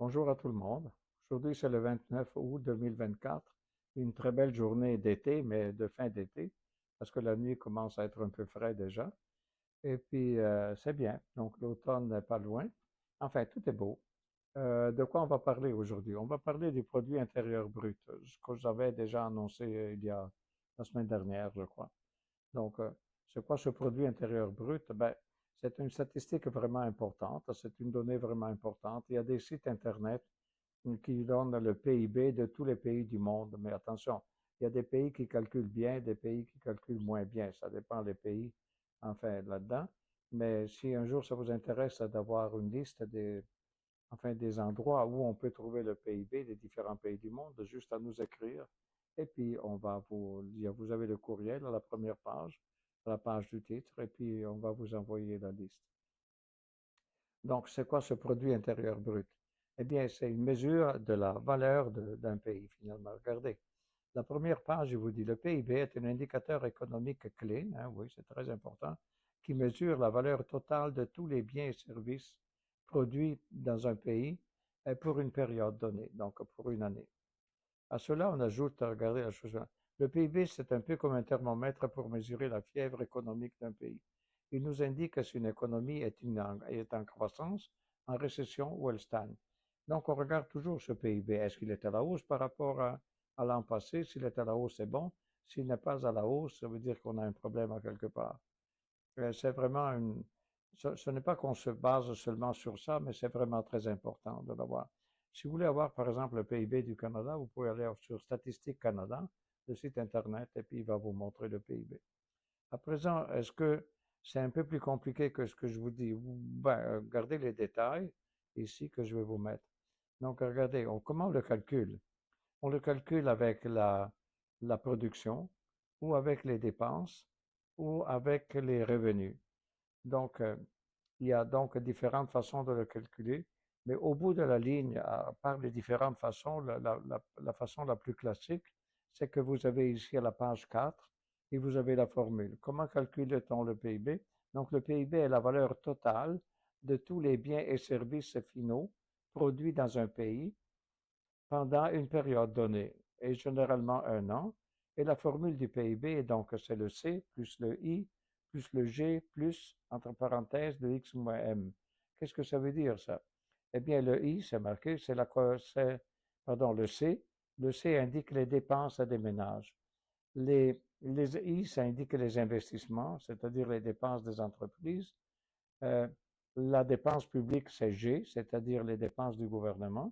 Bonjour à tout le monde. Aujourd'hui, c'est le 29 août 2024. Une très belle journée d'été, mais de fin d'été, parce que la nuit commence à être un peu frais déjà. Et puis, c'est bien. Donc, l'automne n'est pas loin. Enfin, tout est beau. De quoi on va parler aujourd'hui? On va parler du produit intérieur brut, ce que j'avais déjà annoncé il y a la semaine dernière, je crois. Donc, c'est quoi ce produit intérieur brut? Ben, c'est une statistique vraiment importante, c'est une donnée vraiment importante. Il y a des sites Internet qui donnent le PIB de tous les pays du monde. Mais attention, il y a des pays qui calculent bien, des pays qui calculent moins bien. Ça dépend des pays, enfin, là-dedans. Mais si un jour ça vous intéresse d'avoir une liste des endroits où on peut trouver le PIB des différents pays du monde, juste à nous écrire. Et puis, on va vous avez le courriel à la première page, à la page du titre, et puis on va vous envoyer la liste. Donc, c'est quoi ce produit intérieur brut? Eh bien, c'est une mesure de la valeur d'un pays, finalement. Regardez, la première page, je vous dis, le PIB est un indicateur économique clé, hein, oui, c'est très important, qui mesure la valeur totale de tous les biens et services produits dans un pays pour une période donnée, donc pour une année. À cela, on ajoute, regardez la chose, le PIB, c'est un peu comme un thermomètre pour mesurer la fièvre économique d'un pays. Il nous indique si une économie est en croissance, en récession ou elle stagne. Donc, on regarde toujours ce PIB. Est-ce qu'il est à la hausse par rapport à l'an passé? S'il est à la hausse, c'est bon. S'il n'est pas à la hausse, ça veut dire qu'on a un problème à quelque part. C'est vraiment ce n'est pas qu'on se base seulement sur ça, mais c'est vraiment très important de l'avoir. Si vous voulez avoir, par exemple, le PIB du Canada, vous pouvez aller sur Statistique Canada, le site Internet, et puis il va vous montrer le PIB. À présent, est-ce que c'est un peu plus compliqué que ce que je vous dis? Ben, regardez les détails ici que je vais vous mettre. Donc, regardez, comment on le calcule? On le calcule avec la production, ou avec les dépenses, ou avec les revenus. Donc, il y a donc différentes façons de le calculer, mais au bout de la ligne, à part les différentes façons, la façon la plus classique, c'est que vous avez ici à la page 4 et vous avez la formule. Comment calcule-t-on le PIB? Donc, le PIB est la valeur totale de tous les biens et services finaux produits dans un pays pendant une période donnée, et généralement un an. Et la formule du PIB est donc c'est le C plus le I plus le G plus, entre parenthèses, le X moins M. Qu'est-ce que ça veut dire ça? Eh bien, le I, c'est marqué, pardon, le C. Le C indique les dépenses des ménages. Les I, ça indique les investissements, c'est-à-dire les dépenses des entreprises. Euh, la dépense publique, c'est G, c'est-à-dire les dépenses du gouvernement.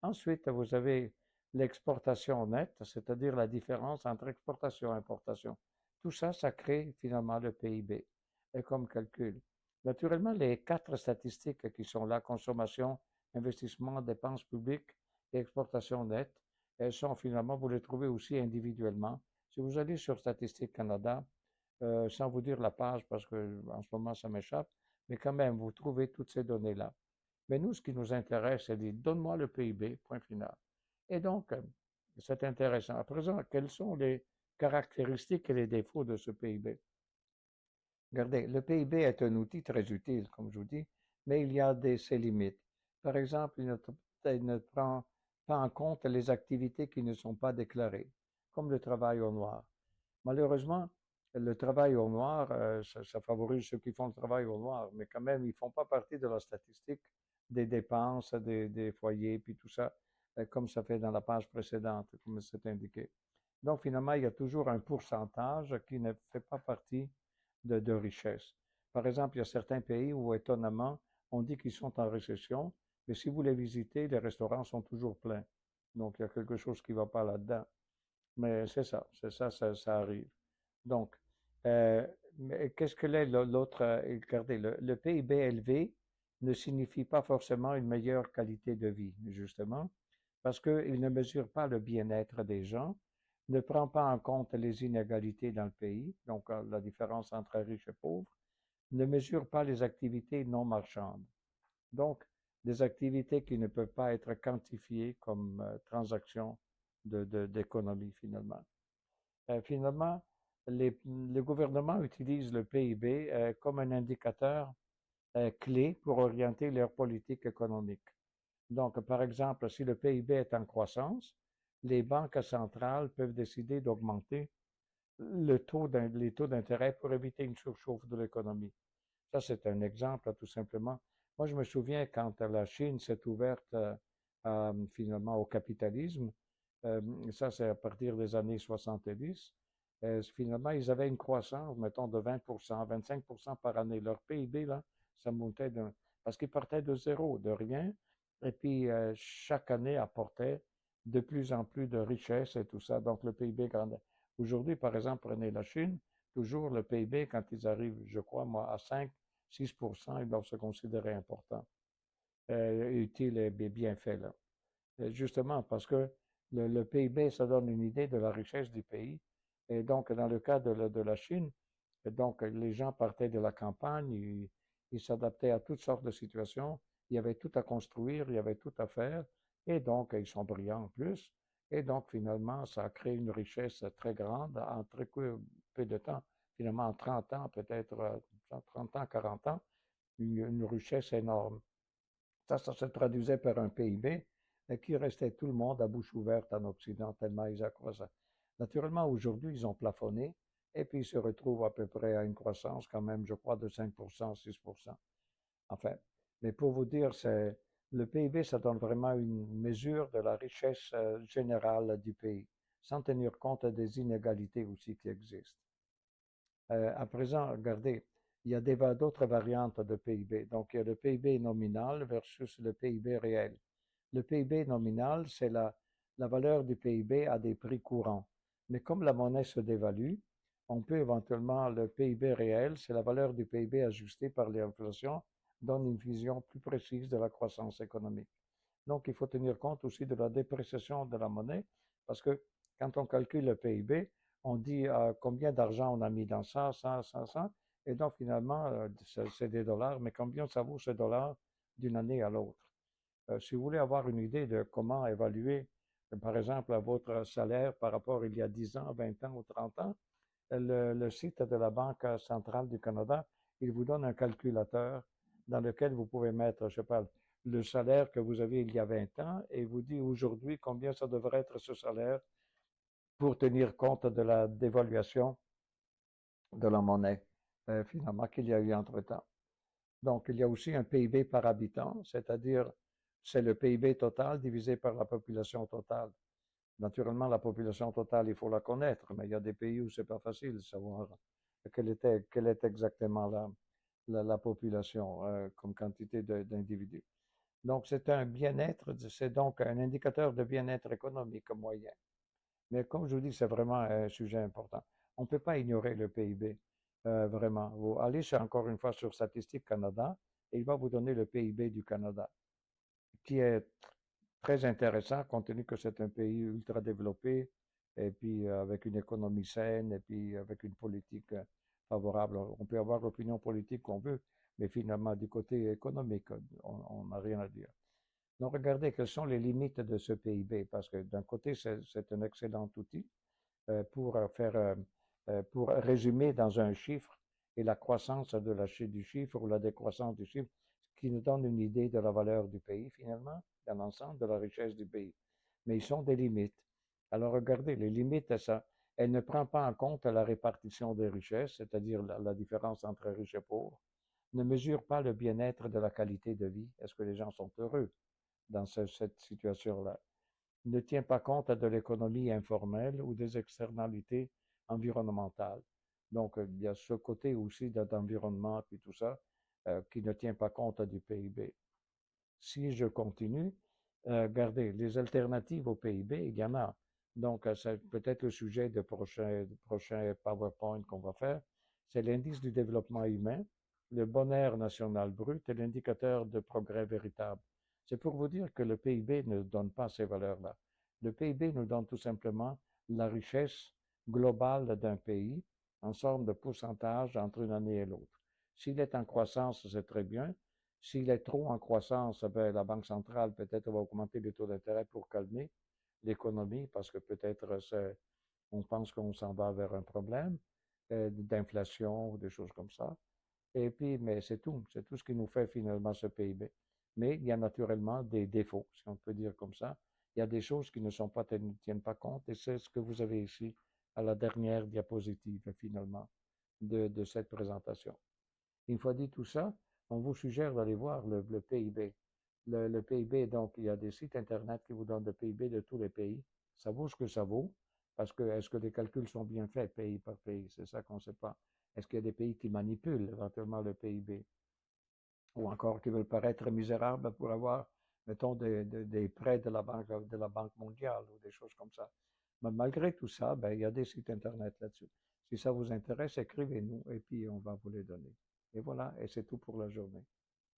Ensuite, vous avez l'exportation nette, c'est-à-dire la différence entre exportation et importation. Tout ça, ça crée finalement le PIB et comme calcul. Naturellement, les quatre statistiques qui sont là, consommation, investissement, dépenses publiques et exportation nette, elles sont finalement, vous les trouvez aussi individuellement. Si vous allez sur Statistique Canada, sans vous dire la page parce que en ce moment ça m'échappe, mais quand même, vous trouvez toutes ces données-là. Mais nous, ce qui nous intéresse, c'est de donne-moi le PIB, point final. Et donc, c'est intéressant. À présent, quelles sont les caractéristiques et les défauts de ce PIB? Regardez, le PIB est un outil très utile, comme je vous dis, mais il y a ses limites. Par exemple, il ne prend pas en compte les activités qui ne sont pas déclarées, comme le travail au noir. Malheureusement, le travail au noir, ça favorise ceux qui font le travail au noir, mais quand même, ils ne font pas partie de la statistique des dépenses des foyers, puis tout ça, comme ça fait dans la page précédente, comme c'est indiqué. Donc, finalement, il y a toujours un pourcentage qui ne fait pas partie de richesse. Par exemple, il y a certains pays où, étonnamment, on dit qu'ils sont en récession, mais si vous les visitez, les restaurants sont toujours pleins. Donc, il y a quelque chose qui ne va pas là-dedans. Mais ça arrive. Donc, euh, qu'est-ce que l'est l'autre? Regardez, le PIB élevé ne signifie pas forcément une meilleure qualité de vie, justement, parce qu'il ne mesure pas le bien-être des gens, ne prend pas en compte les inégalités dans le pays, donc la différence entre riches et pauvres, ne mesure pas les activités non marchandes. Donc, des activités qui ne peuvent pas être quantifiées comme transactions d'économie, finalement. Finalement, le gouvernement utilise le PIB comme un indicateur clé pour orienter leur politique économique. Donc, par exemple, si le PIB est en croissance, les banques centrales peuvent décider d'augmenter les taux d'intérêt pour éviter une surchauffe de l'économie. Ça, c'est un exemple, tout simplement. Moi, je me souviens quand la Chine s'est ouverte finalement au capitalisme, euh, ça, c'est à partir des années 70. Finalement, ils avaient une croissance, mettons, de 20%, 25% par année. Leur PIB, là, ça montait parce qu'ils partaient de zéro, de rien. Et puis, chaque année apportait de plus en plus de richesses et tout ça. Donc, le PIB grandait. Aujourd'hui, par exemple, prenez la Chine, toujours le PIB, quand ils arrivent, je crois, moi, à 5, 6%, ils doivent se considérer importants, utiles et bien faits, là. Justement, parce que le PIB, ça donne une idée de la richesse du pays. Et donc, dans le cas de la Chine, donc, les gens partaient de la campagne, ils s'adaptaient à toutes sortes de situations. Il y avait tout à construire, il y avait tout à faire. Et donc, ils sont brillants en plus. Et donc, finalement, ça a créé une richesse très grande en très peu de temps. Finalement, en 30 ans, peut-être 30 ans, 40 ans, une richesse énorme. Ça se traduisait par un PIB qui restait tout le monde à bouche ouverte en Occident, tellement ils accroissaient. Naturellement, aujourd'hui, ils ont plafonné et puis ils se retrouvent à peu près à une croissance quand même, je crois, de 5%, 6%. Enfin, mais pour vous dire, le PIB, ça donne vraiment une mesure de la richesse générale du pays, sans tenir compte des inégalités aussi qui existent. À présent, regardez, il y a d'autres variantes de PIB. Donc, il y a le PIB nominal versus le PIB réel. Le PIB nominal, c'est la valeur du PIB à des prix courants. Mais comme la monnaie se dévalue, on peut éventuellement, le PIB réel, c'est la valeur du PIB ajustée par l'inflation, donne une vision plus précise de la croissance économique. Donc, il faut tenir compte aussi de la dépréciation de la monnaie, parce que quand on calcule le PIB, on dit combien d'argent on a mis dans ça, et donc finalement, c'est des dollars, mais combien ça vaut ces dollars d'une année à l'autre. Si vous voulez avoir une idée de comment évaluer, par exemple, votre salaire par rapport à il y a 10 ans, 20 ans ou 30 ans, le site de la Banque centrale du Canada, il vous donne un calculateur dans lequel vous pouvez mettre, je sais pas, le salaire que vous aviez il y a 20 ans et vous dit aujourd'hui combien ça devrait être ce salaire pour tenir compte de la dévaluation de la monnaie, finalement, qu'il y a eu entre-temps. Donc, il y a aussi un PIB par habitant, c'est-à-dire c'est le PIB total divisé par la population totale. Naturellement, la population totale, il faut la connaître, mais il y a des pays où c'est pas facile de savoir quelle est exactement la population comme quantité d'individus. Donc, c'est un bien-être, c'est donc un indicateur de bien-être économique moyen. Mais comme je vous dis, c'est vraiment un sujet important. On ne peut pas ignorer le PIB, vraiment. Vous allez encore une fois sur Statistique Canada et il va vous donner le PIB du Canada, qui est très intéressant compte tenu que c'est un pays ultra développé et puis avec une économie saine et puis avec une politique favorable. On peut avoir l'opinion politique qu'on veut, mais finalement, du côté économique, on n'a rien à dire. Donc, regardez quelles sont les limites de ce PIB, parce que d'un côté, c'est un excellent outil pour résumer dans un chiffre et la croissance du chiffre ou la décroissance du chiffre, ce qui nous donne une idée de la valeur du pays finalement, dans l'ensemble de la richesse du pays. Mais ils sont des limites. Alors regardez, les limites, elle ne prend pas en compte la répartition des richesses, c'est-à-dire la différence entre riches et pauvres, ne mesure pas le bien-être de la qualité de vie. Est-ce que les gens sont heureux dans cette situation-là? Ne tient pas compte de l'économie informelle ou des externalités environnementales. Donc, il y a ce côté aussi d'environnement et tout ça qui ne tient pas compte du PIB. Si je continue, regardez, les alternatives au PIB, il y en a. Donc, c'est peut-être le sujet de prochain PowerPoint qu'on va faire. C'est l'indice du développement humain, le bonheur national brut et l'indicateur de progrès véritable. C'est pour vous dire que le PIB ne donne pas ces valeurs-là. Le PIB nous donne tout simplement la richesse globale d'un pays en forme de pourcentage entre une année et l'autre. S'il est en croissance, c'est très bien. S'il est trop en croissance, ben, la Banque centrale peut-être va augmenter les taux d'intérêt pour calmer l'économie parce que peut-être on pense qu'on s'en va vers un problème d'inflation ou des choses comme ça. Et puis, mais c'est tout ce qui nous fait finalement ce PIB. mais il y a naturellement des défauts, si on peut dire comme ça. Il y a des choses qui ne tiennent pas compte, et c'est ce que vous avez ici à la dernière diapositive, finalement, de cette présentation. Une fois dit tout ça, on vous suggère d'aller voir le PIB. Le PIB, donc, il y a des sites Internet qui vous donnent le PIB de tous les pays. Ça vaut ce que ça vaut, parce que est-ce que les calculs sont bien faits, pays par pays? C'est ça qu'on ne sait pas. Est-ce qu'il y a des pays qui manipulent éventuellement le PIB? Ou encore qui veulent paraître misérables pour avoir, mettons, des prêts de la Banque mondiale ou des choses comme ça. Mais malgré tout ça, ben, il y a des sites Internet là-dessus. Si ça vous intéresse, écrivez-nous et puis on va vous les donner. Et voilà, et c'est tout pour la journée.